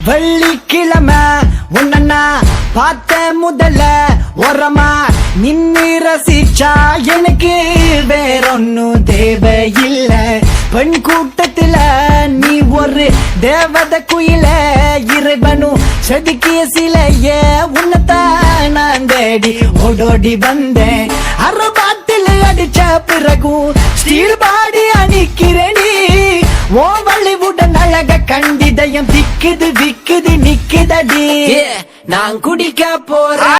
வெள்ளிக்கிழமை உன்னா பார்த்த முதல்ல ஓரமா நின்னு ரசிச்சா எனக்கு வேறொன்னும் தேவையில்ல. பெண் கூட்டத்துல நீ ஒரு தேவத குயில, இறைவனும் செதுக்கிய சிலைய உன்னதான் நான் தேடி ஓடோடி வந்தேன். அரபாத்தில் அடிச்ச பிறகும் ஸ்டீல் பாடி அணிக்கிறேனி. ஓ வள்ளிவுடன் அழக கண்டிதயம் திக்குது விக்குது நிக்குதடி. நான் குடிக்க போறேன்.